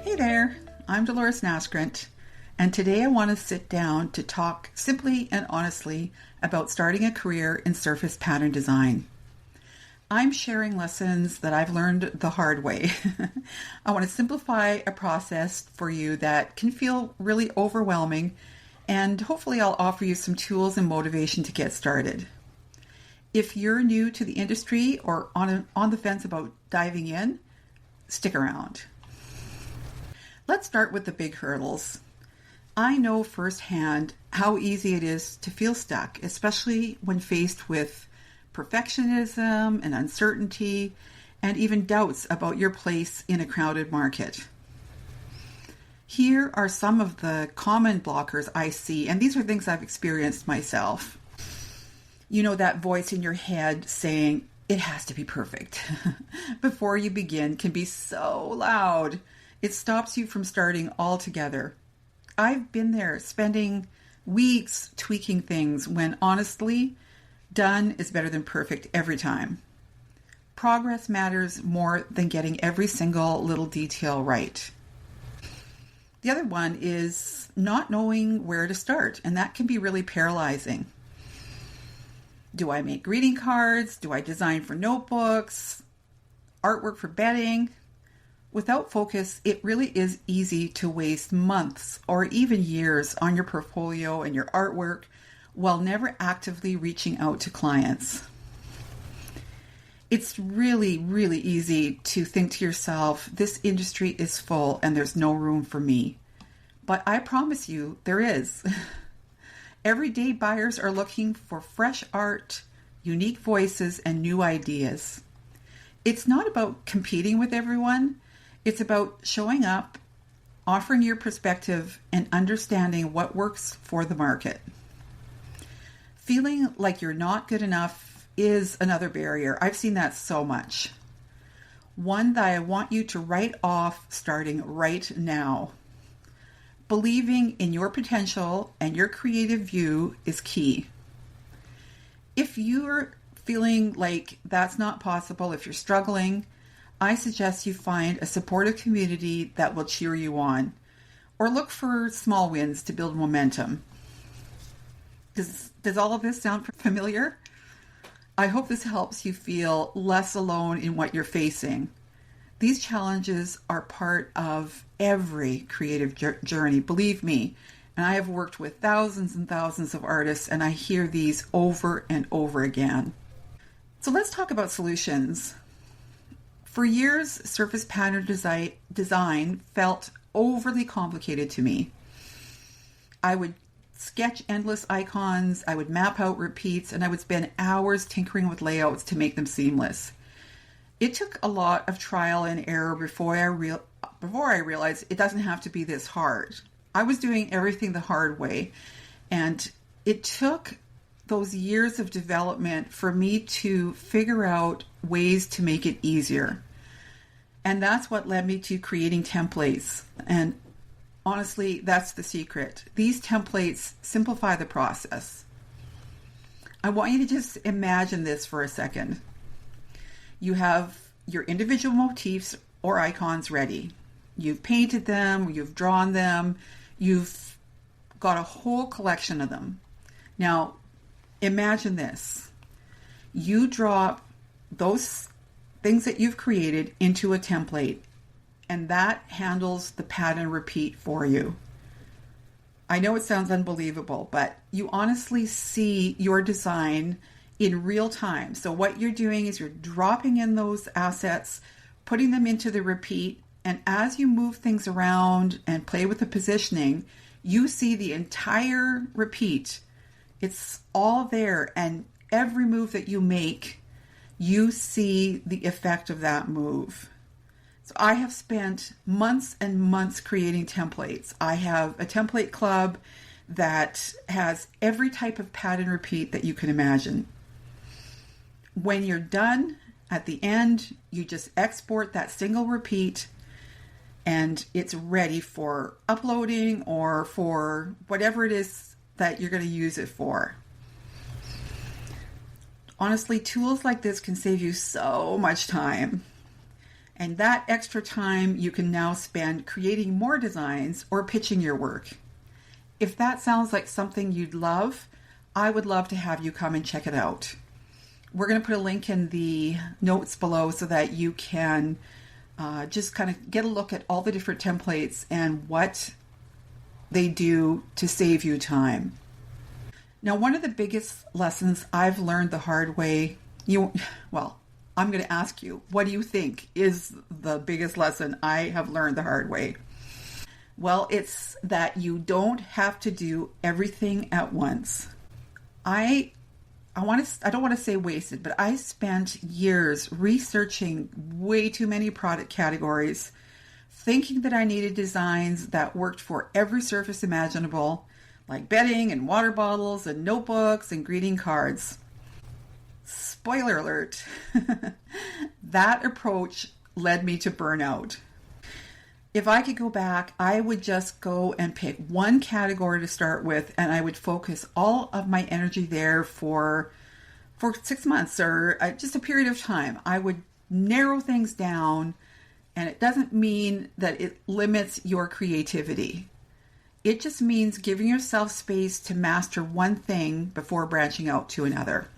Hey there, I'm Delores, and today I want to sit down to talk simply and honestly about starting a career in surface pattern design. I'm sharing lessons that I've learned the hard way. I want to simplify a process for you that can feel really overwhelming, and hopefully I'll offer you some tools and motivation to get started. If you're new to the industry or on the fence about diving in, stick around. Let's start with the big hurdles. I know firsthand how easy it is to feel stuck, especially when faced with perfectionism and uncertainty and even doubts about your place in a crowded market. Here are some of the common blockers I see, and these are things I've experienced myself. You know, that voice in your head saying, it has to be perfect before you begin can be so loud. It stops you from starting altogether. I've been there, spending weeks tweaking things when honestly, done is better than perfect every time. Progress matters more than getting every single little detail right. The other one is not knowing where to start, and that can be really paralyzing. Do I make greeting cards? Do I design for notebooks? Artwork for bedding? Without focus, it really is easy to waste months or even years on your portfolio and your artwork while never actively reaching out to clients. It's really, really easy to think to yourself, this industry is full and there's no room for me. But I promise you, there is. Everyday buyers are looking for fresh art, unique voices, and new ideas. It's not about competing with everyone. It's about showing up, offering your perspective, and understanding what works for the market. Feeling like you're not good enough is another barrier. I've seen that so much. One that I want you to write off starting right now. Believing in your potential and your creative view is key. If you're feeling like that's not possible, if you're struggling, I suggest you find a supportive community that will cheer you on, or look for small wins to build momentum. Does all of this sound familiar? I hope this helps you feel less alone in what you're facing. These challenges are part of every creative journey, believe me. And I have worked with thousands and thousands of artists, and I hear these over and over again. So let's talk about solutions. For years, surface pattern design felt overly complicated to me. I would sketch endless icons, I would map out repeats, and I would spend hours tinkering with layouts to make them seamless. It took a lot of trial and error before I realized it doesn't have to be this hard. I was doing everything the hard way, and it took those years of development for me to figure out ways to make it easier. And that's what led me to creating templates. And honestly, that's the secret. These templates simplify the process. I want you to just imagine this for a second. You have your individual motifs or icons ready. You've painted them, you've drawn them, you've got a whole collection of them. Now, imagine this. You drop those things that you've created into a template, and that handles the pattern repeat for you. I know it sounds unbelievable, but you honestly see your design in real time. So what you're doing is you're dropping in those assets, putting them into the repeat, and as you move things around and play with the positioning, you see the entire repeat. It's all there, and every move that you make, you see the effect of that move. So I have spent months and months creating templates. I have a template club that has every type of pattern repeat that you can imagine. When you're done, at the end, you just export that single repeat and it's ready for uploading or for whatever it is that you're going to use it for. Honestly, tools like this can save you so much time. And that extra time you can now spend creating more designs or pitching your work. If that sounds like something you'd love, I would love to have you come and check it out. We're going to put a link in the notes below so that you can just kind of get a look at all the different templates and what they do to save you time. Now, one of the biggest lessons I've learned the hard way, I'm going to ask you, what do you think is the biggest lesson I have learned the hard way? Well, it's that you don't have to do everything at once. I don't want to say wasted, but I spent years researching way too many product categories, thinking that I needed designs that worked for every surface imaginable, like bedding and water bottles and notebooks and greeting cards. Spoiler alert, that approach led me to burnout. If I could go back, I would just go and pick one category to start with, and I would focus all of my energy there for 6 months or just a period of time. I would narrow things down, and it doesn't mean that it limits your creativity. It just means giving yourself space to master one thing before branching out to another.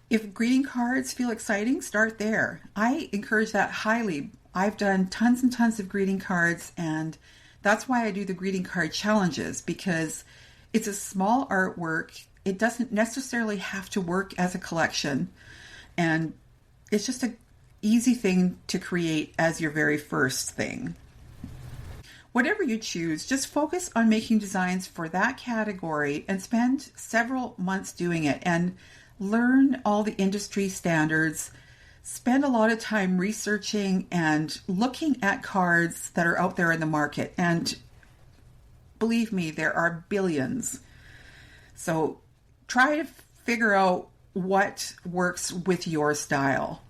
If greeting cards feel exciting, start there. I encourage that highly. I've done tons and tons of greeting cards, and that's why I do the greeting card challenges, because it's a small artwork. It doesn't necessarily have to work as a collection, and it's just an easy thing to create as your very first thing. Whatever you choose, just focus on making designs for that category and spend several months doing it and learn all the industry standards. Spend a lot of time researching and looking at cards that are out there in the market. And believe me, there are billions. So try to figure out what works with your style.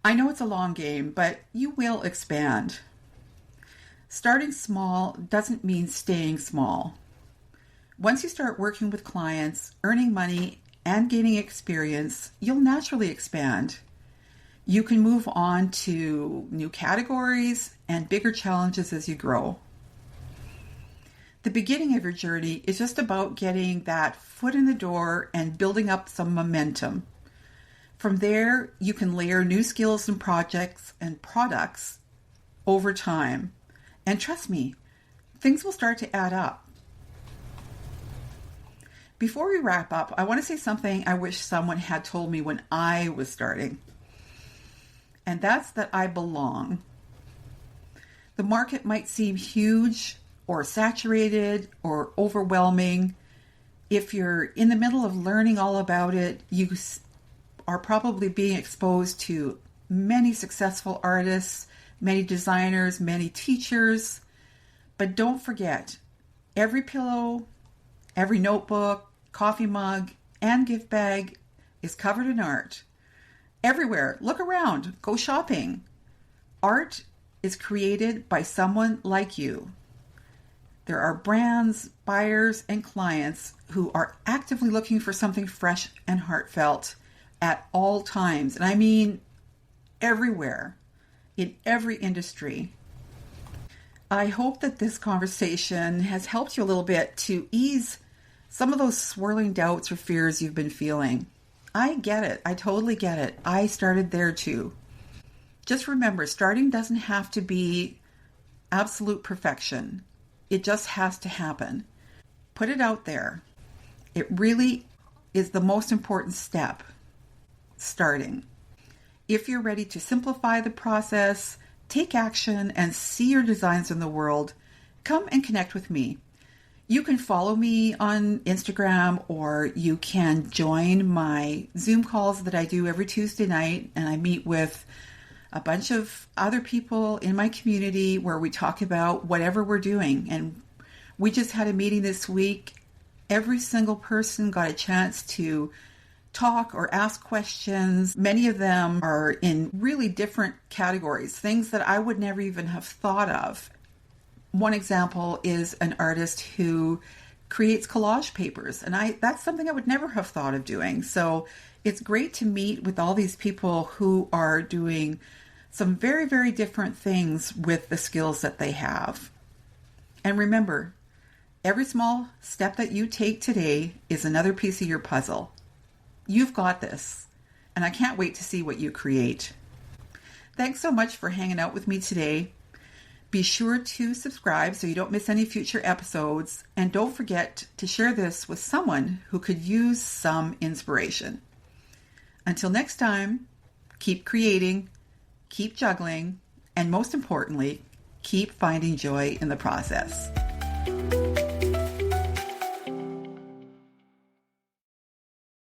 I know it's a long game, but you will expand. Starting small doesn't mean staying small. Once you start working with clients, earning money, and gaining experience, you'll naturally expand. You can move on to new categories and bigger challenges as you grow. The beginning of your journey is just about getting that foot in the door and building up some momentum. From there, you can layer new skills and projects and products over time. And trust me, things will start to add up. Before we wrap up, I want to say something I wish someone had told me when I was starting. And that's that I belong. The market might seem huge or saturated or overwhelming. If you're in the middle of learning all about it, you are probably being exposed to many successful artists, many designers, many teachers. But don't forget, every pillow, every notebook, coffee mug, and gift bag is covered in art. Everywhere, look around, go shopping. Art is created by someone like you. There are brands, buyers, and clients who are actively looking for something fresh and heartfelt at all times. And I mean everywhere, in every industry. I hope that this conversation has helped you a little bit to ease some of those swirling doubts or fears you've been feeling. I get it. I totally get it. I started there too. Just remember, starting doesn't have to be absolute perfection. It just has to happen. Put it out there. It really is the most important step, starting. If you're ready to simplify the process, take action, and see your designs in the world, come and connect with me. You can follow me on Instagram, or you can join my Zoom calls that I do every Tuesday night, and I meet with a bunch of other people in my community where we talk about whatever we're doing. And we just had a meeting this week. Every single person got a chance to talk or ask questions. Many of them are in really different categories, things that I would never even have thought of. One example is an artist who creates collage papers. And that's something I would never have thought of doing. So it's great to meet with all these people who are doing some very, very different things with the skills that they have. And remember, every small step that you take today is another piece of your puzzle. You've got this, and I can't wait to see what you create. Thanks so much for hanging out with me today. Be sure to subscribe so you don't miss any future episodes, and don't forget to share this with someone who could use some inspiration. Until next time, keep creating, keep juggling, and most importantly, keep finding joy in the process.